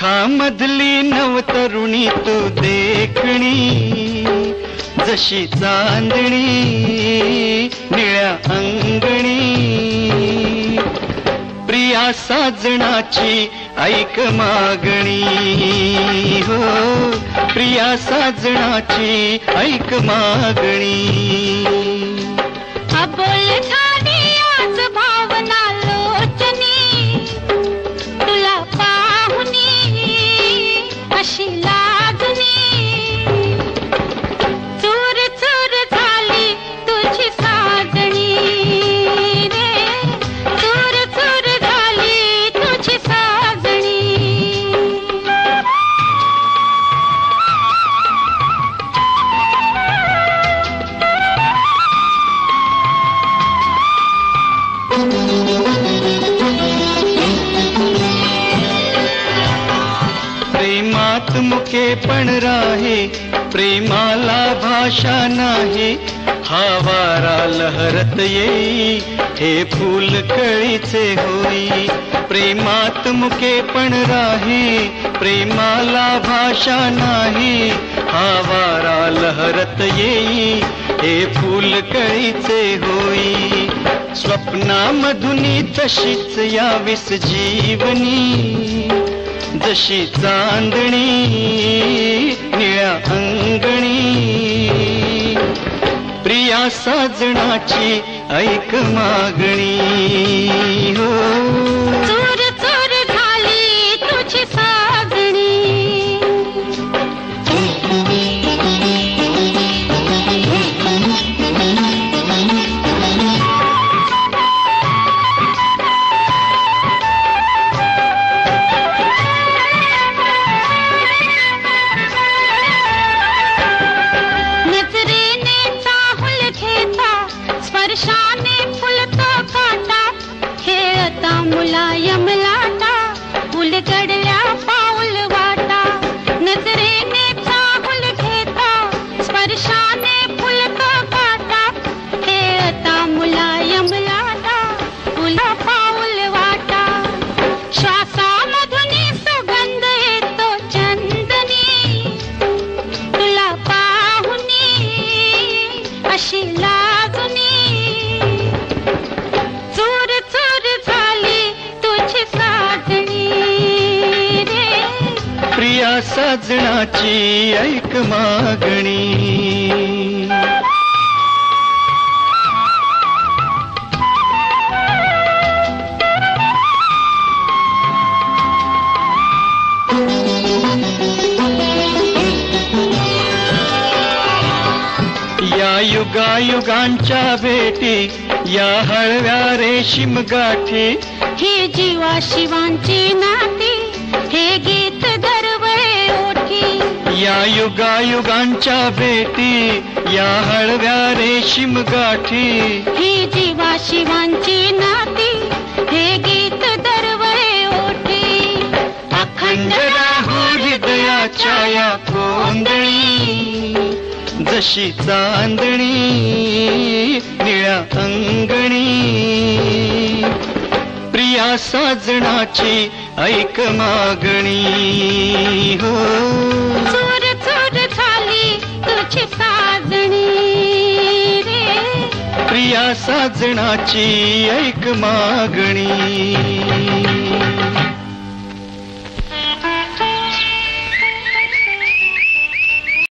ओठामधली नवतरुणी तू देखणी, जशी चांदणी निळ्या अंगणी. प्रिया साजणाची ऐक मागणी, हो प्रिया साजणाची ऐक मागणी. अबोल झाली आज भावना लोचनी, तुला पाहुनी अशी लाजनी. चूर चूर झाली तुझी साजणी रे, चूर चूर झाली तुझी साजणी. प्रेमात मुके पण राहे, प्रेमाला भाषा नाही. हा वारा लहरत येई, हे फूल कळीचे होई. प्रेमात मुके पण राहे, प्रेमाला भाषा नाही. हा वारा लहरत येई, हे फूल कळीचे होई. स्वप्नामधुनी तशीच यावीस जीवनी, जशी चांदणी निळ्या अंगणी. प्रिया साजणाची ऐक मागणी, हो चूर चूर झाली तुझी साजणी. स्पर्शाने फुलतो काटा, खेळता मुलायम लाटा, उलगडल्या पाऊल वाटा. नजरेने चाहूल घेता, स्पर्शाने फुलतो काटा, खेळता मुलायम लाटा, उला पाऊल वाटा. श्वासामधून सुगंध येतो चंदनी, तुला पाहुनी अशी लाजनी. चूर चूर झाली तुझी साजणी रे, प्रिया साजणाची ऐक मागणी. या युगायुगांच्या भेटी, या हळव्या रेशीम गाठी. हे जीवा शिवांची नाती, हे गीत दरवळे ओठी. या युगायुगांच्या भेटी, या हळव्या रेशीम गाठी. हे जीवा शिवांची नाती, हे गीत दरवळे ओठी. अखंड राहू हृदयाच्या या कोंदणी, जशी चांदणी निळ्या अंगणी. प्रिया साजणाची ऐक मागणी, हो चूर चूर झाली तुझी साजणी रे, प्रिया साजणाची ऐक मागणी.